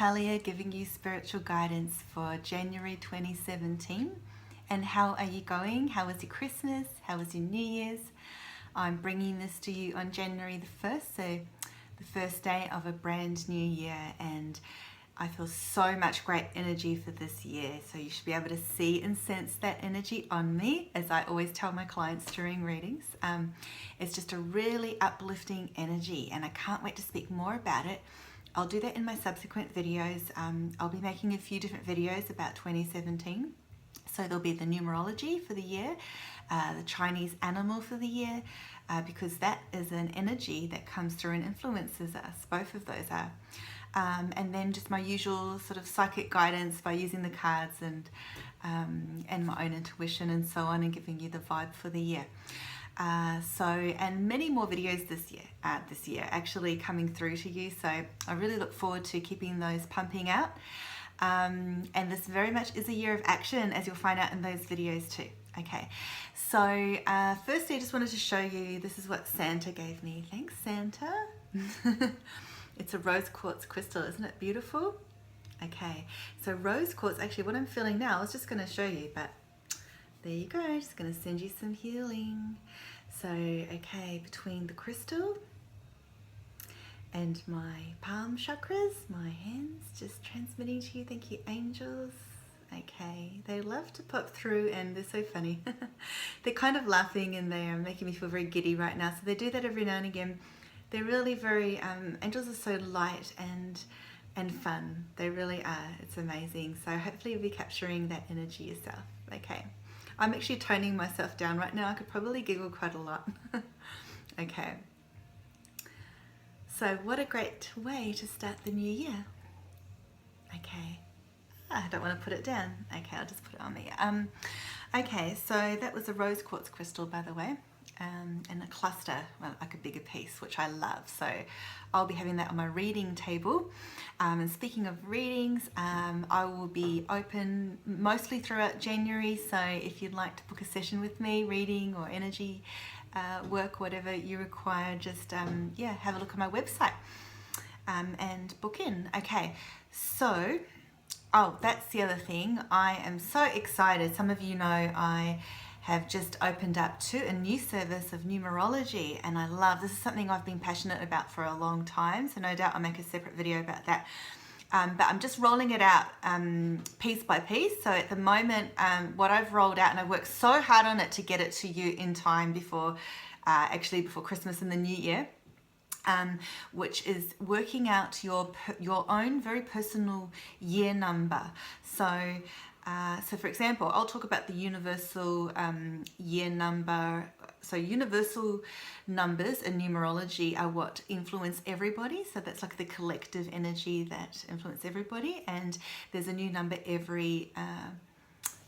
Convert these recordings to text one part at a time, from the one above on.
Natalia giving you spiritual guidance for January 2017. And how are you going? How was your Christmas? How was your New Year's? I'm bringing this to you on January the 1st, so the first day of a brand new year, and I feel so much great energy for this year. So you should be able to see and sense that energy on me, as I always tell my clients during readings. It's just a really uplifting energy, and I can't wait to speak more about it. I'll do that in my subsequent videos. I'll be making a few different videos about 2017. So there'll be the numerology for the year, the Chinese animal for the year, because that is an energy that comes through and influences us. Both of those are. And then just my usual sort of psychic guidance by using the cards and my own intuition and so on, and giving you the vibe for the year. And many more videos this year actually coming through to you. So I really look forward to keeping those pumping out. And this very much is a year of action, as you'll find out in those videos too. Okay, so firstly I just wanted to show you, this is what Santa gave me. Thanks, Santa. It's a rose quartz crystal, isn't it beautiful? Okay, so rose quartz, actually what I'm feeling now, I was just going to show you, but there you go, just going to send you some healing. So, okay, between the crystal and my palm chakras, my hands, just transmitting to you. Thank you, angels. Okay, they love to pop through, and they're so funny. They're kind of laughing, and they are making me feel very giddy right now. So they do that every now and again. They're really very, angels are so light and fun. They really are. It's amazing. So hopefully you'll be capturing that energy yourself. Okay, I'm actually toning myself down right now. I could probably giggle quite a lot. Okay. So what a great way to start the new year. Okay, I don't want to put it down. Okay, I'll just put it on me. Okay, so that was a rose quartz crystal, by the way, and a cluster, well, like a bigger piece, which I love. So I'll be having that on my reading table. And speaking of readings, I will be open mostly throughout January. So if you'd like to book a session with me, reading or energy work, whatever you require, just yeah, have a look on my website and book in. Okay, so that's the other thing. I am so excited. Some of you know I have just opened up to a new service of numerology, and I love this. Is something I've been passionate about for a long time, so no doubt I'll make a separate video about that. But I'm just rolling it out piece by piece. So at the moment, what I've rolled out, and I worked so hard on it to get it to you in time before, actually before Christmas and the New Year, which is working out your own very personal year number. So, so for example, I'll talk about the universal year number. So universal numbers in numerology are what influence everybody. So that's like the collective energy that influence everybody. And there's a new number every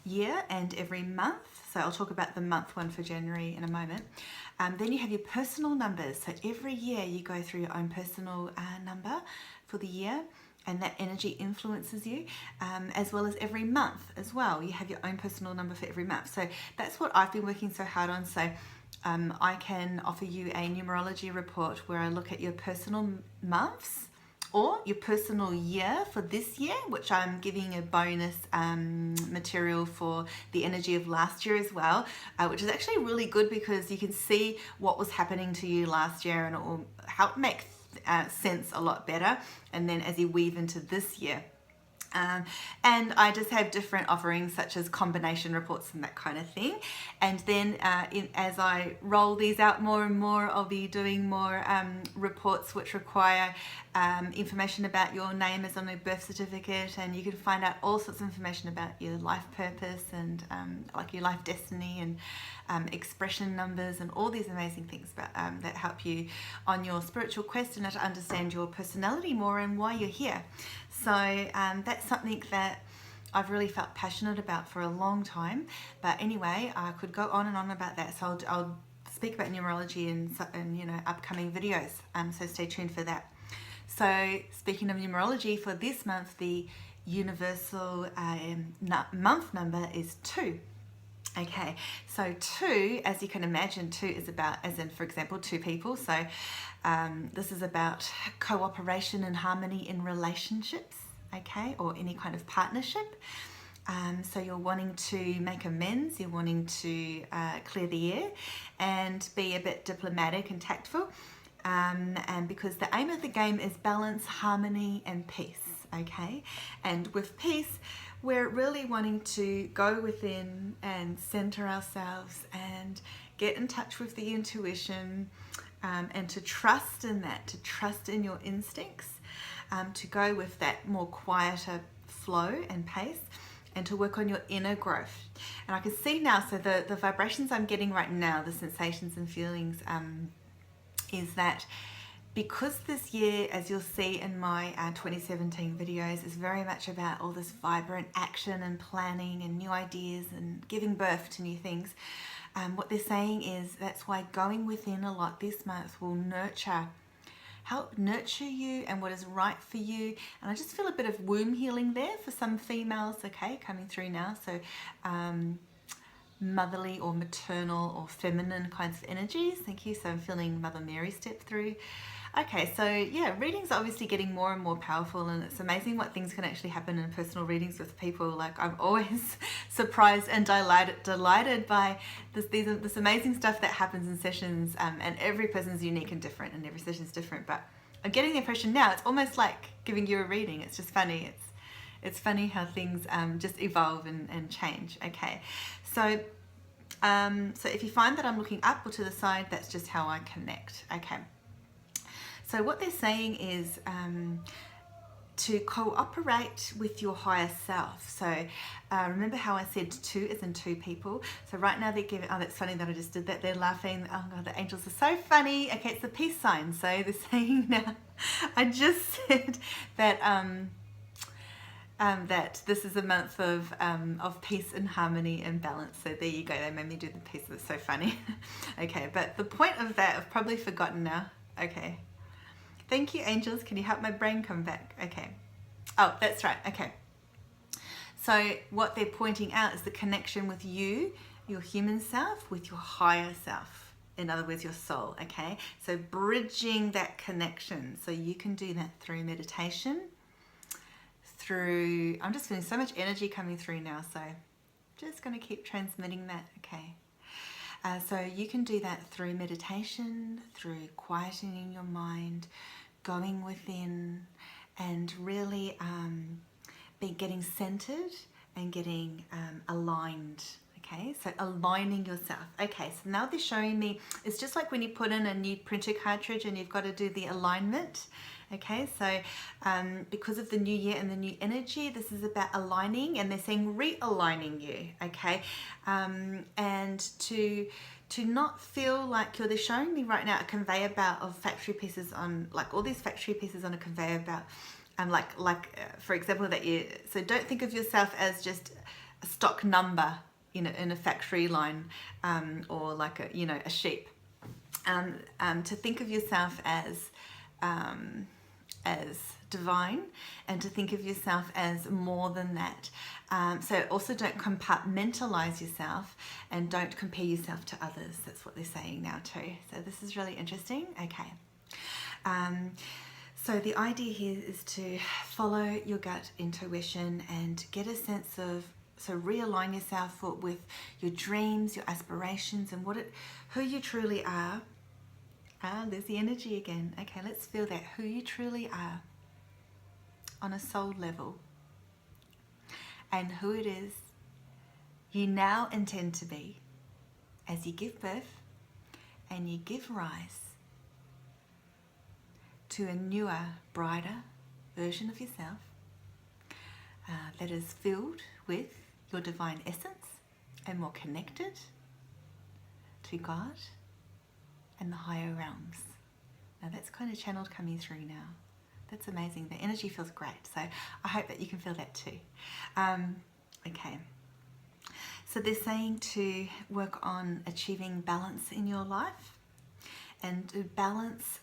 year and every month. So I'll talk about the month one for January in a moment. Then you have your personal numbers. So every year you go through your own personal number for the year, and that energy influences you, as well as every month as well. You have your own personal number for every month. So that's what I've been working so hard on. So I can offer you a numerology report where I look at your personal months or your personal year for this year, which I'm giving a bonus material for the energy of last year as well, which is actually really good because you can see what was happening to you last year, and it will help make sense a lot better, and then as you weave into this year. And I just have different offerings such as combination reports and that kind of thing. And then as I roll these out more and more, I'll be doing more reports which require information about your name as on a birth certificate, and you can find out all sorts of information about your life purpose and like your life destiny and expression numbers and all these amazing things about, that help you on your spiritual quest and to understand your personality more and why you're here. So that's something that I've really felt passionate about for a long time. But anyway, I could go on and on about that. So I'll speak about numerology in you know, upcoming videos. So stay tuned for that. So speaking of numerology, for this month, the universal month number is 2. Okay, so 2, as you can imagine, 2 is about, as in, for example, 2 people. So this is about cooperation and harmony in relationships. okay, or any kind of partnership. So you're wanting to make amends, you're wanting to clear the air and be a bit diplomatic and tactful. And because the aim of the game is balance, harmony, and peace, okay? And with peace, we're really wanting to go within and center ourselves and get in touch with the intuition, and to trust in that, to trust in your instincts, to go with that more quieter flow and pace, and to work on your inner growth. And I can see now, so the vibrations I'm getting right now, the sensations and feelings, is that because this year, as you'll see in my 2017 videos, is very much about all this vibrant action and planning and new ideas and giving birth to new things, what they're saying is that's why going within a lot this month will help nurture you and what is right for you. And I just feel a bit of womb healing there for some females, okay, coming through now. So motherly or maternal or feminine kinds of energies. Thank you. So I'm feeling Mother Mary step through. Okay, so yeah, readings are obviously getting more and more powerful, and it's amazing what things can actually happen in personal readings with people. Like, I'm always surprised and delighted by this amazing stuff that happens in sessions, and every person's unique and different, and every session's different. But I'm getting the impression now it's almost like giving you a reading. It's just funny. It's funny how things just evolve and change. Okay, so if you find that I'm looking up or to the side, that's just how I connect. Okay. So what they're saying is to cooperate with your higher self. So remember how I said two is in two people? So right now they're giving, oh, that's funny that I just did that. They're laughing. Oh God, the angels are so funny. Okay, it's the peace sign. So they're saying now, I just said that that this is a month of peace and harmony and balance. So there you go. They made me do the peace. It's so funny. Okay, but the point of that, I've probably forgotten now. Okay. Thank you, angels. Can you help my brain come back? Okay. Oh, that's right. Okay. So what they're pointing out is the connection with you, your human self, with your higher self. In other words, your soul. Okay. So bridging that connection. So you can do that through meditation, through, I'm just feeling so much energy coming through now. So just going to keep transmitting that. Okay. So you can do that through meditation, through quietening your mind, going within, and really getting centered and getting aligned. Okay, so aligning yourself. Okay, so now they're showing me, it's just like when you put in a new printer cartridge and you've got to do the alignment. Okay, so because of the new year and the new energy, this is about aligning, and they're saying realigning you, okay? And to not feel like they're showing me right now a conveyor belt of factory pieces on, like all these factory pieces on a conveyor belt. For example, so don't think of yourself as just a stock number, in a factory line, or like a sheep. To think of yourself as divine, and to think of yourself as more than that. So also don't compartmentalize yourself, and don't compare yourself to others. That's what they're saying now too. So this is really interesting. Okay. So the idea here is to follow your gut intuition and get a sense of, so realign yourself with your dreams, your aspirations, and who you truly are. There's the energy again. Okay, let's feel that, who you truly are on a soul level, and who it is you now intend to be as you give birth and you give rise to a newer, brighter version of yourself that is filled with your divine essence and more connected to God and the higher realms. Now that's kind of channeled coming through now. That's amazing. The energy feels great. So I hope that you can feel that too. Okay. So they're saying to work on achieving balance in your life, and to balance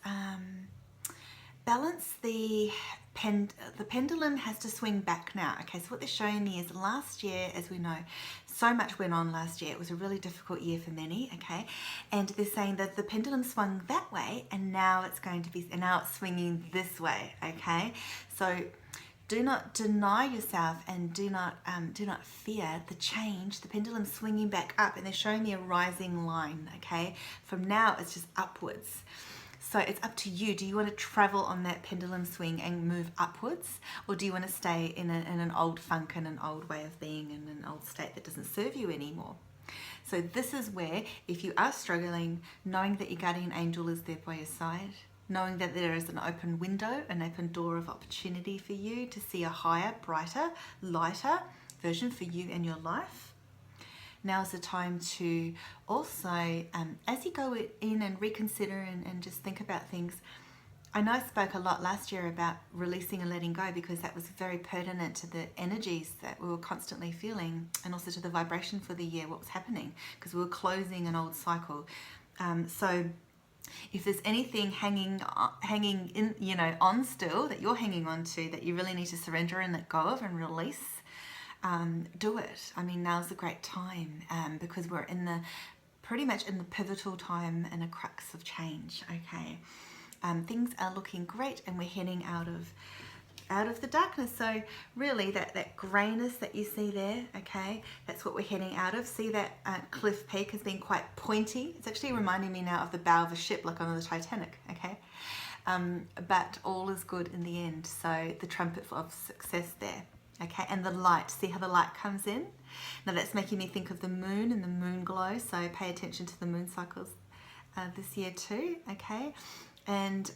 the pendulum has to swing back now. Okay, so what they're showing me is last year, as we know, so much went on last year. It was a really difficult year for many, okay? And they're saying that the pendulum swung that way, and now it's swinging this way, okay? So Do not deny yourself, and do not fear the change. The pendulum swinging back up, and they're showing me a rising line. Okay, from now it's just upwards. So it's up to you. Do you want to travel on that pendulum swing and move upwards, or do you want to stay in an old funk and an old way of being, in an old state that doesn't serve you anymore? So this is where, if you are struggling, knowing that your guardian angel is there by your side, knowing that there is an open window, an open door of opportunity for you to see a higher, brighter, lighter version for you and your life. Now is the time to also, as you go in and reconsider and just think about things. I know I spoke a lot last year about releasing and letting go, because that was very pertinent to the energies that we were constantly feeling, and also to the vibration for the year, what was happening, because we were closing an old cycle. So if there's anything hanging in, on still, that you're hanging on to, that you really need to surrender and let go of and release, do it. I mean, now's a great time, because we're pretty much in the pivotal time and a crux of change. Okay, things are looking great, and we're heading out of the darkness. So really, that grayness that you see there, okay, that's what we're heading out of. See that cliff peak has been quite pointy. It's actually reminding me now of the bow of a ship, like on the Titanic. Okay, but all is good in the end. So the trumpet of success there. Okay, and the light, see how the light comes in? Now that's making me think of the moon and the moon glow, so pay attention to the moon cycles this year too, okay? And so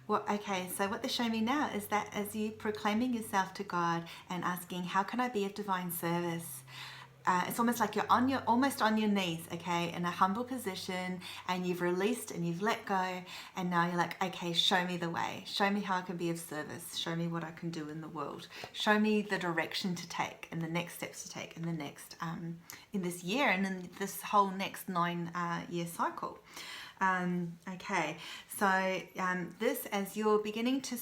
what they're showing me now is that as you proclaiming yourself to God and asking, how can I be of divine service? It's almost like you're almost on your knees, okay, in a humble position, and you've released and you've let go, and now you're like, okay, show me the way, show me how I can be of service, show me what I can do in the world, show me the direction to take and the next steps to take in the next in this year and in this whole next 9-year cycle. Okay, so this, as you're beginning to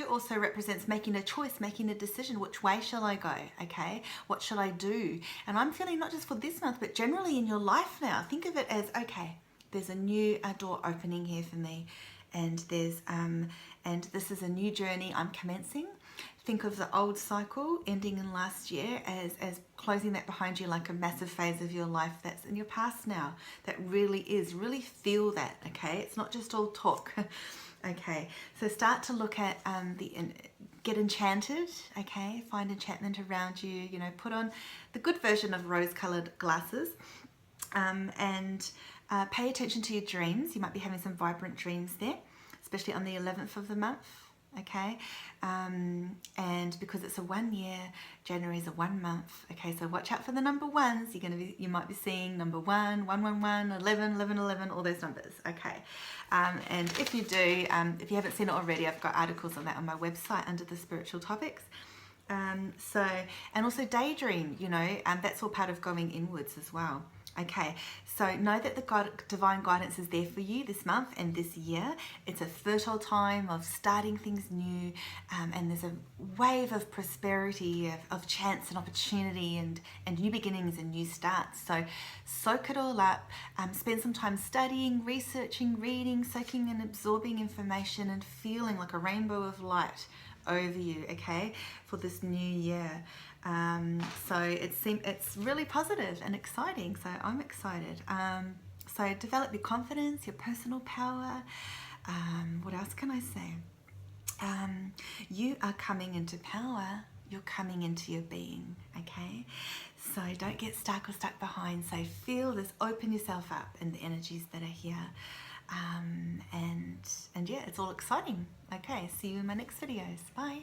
also represents making a choice, making a decision. Which way shall I go? Okay, what shall I do? And I'm feeling not just for this month, but generally in your life now. Think of it as, okay, there's a new door opening here for me, and there's and this is a new journey I'm commencing. Think of the old cycle ending in last year as closing that behind you, like a massive phase of your life that's in your past now. That really feel that, okay? It's not just all talk. Okay, so start to look at get enchanted, okay? Find enchantment around you, put on the good version of rose-colored glasses, and pay attention to your dreams. You might be having some vibrant dreams there, especially on the 11th of the month. Okay, and because it's a 1 year, January is a 1 month. Okay, so watch out for the number ones. You might be seeing number 1, 111, 11, 11, 11, all those numbers. Okay, and if you do, if you haven't seen it already, I've got articles on that on my website under the spiritual topics. And also daydream. That's all part of going inwards as well. Okay, so know that the divine guidance is there for you this month and this year. It's a fertile time of starting things new, and there's a wave of prosperity, of chance and opportunity, and new beginnings and new starts. So soak it all up, spend some time studying, researching, reading, soaking and absorbing information, and feeling like a rainbow of light over you, okay, for this new year. So it's really positive and exciting, so I'm excited. So develop your confidence, your personal power. What else can I say? You are coming into power. You're coming into your being, okay? So don't get stuck or stuck behind. So feel this, open yourself up in the energies that are here. And yeah, it's all exciting. Okay, see you in my next videos. Bye.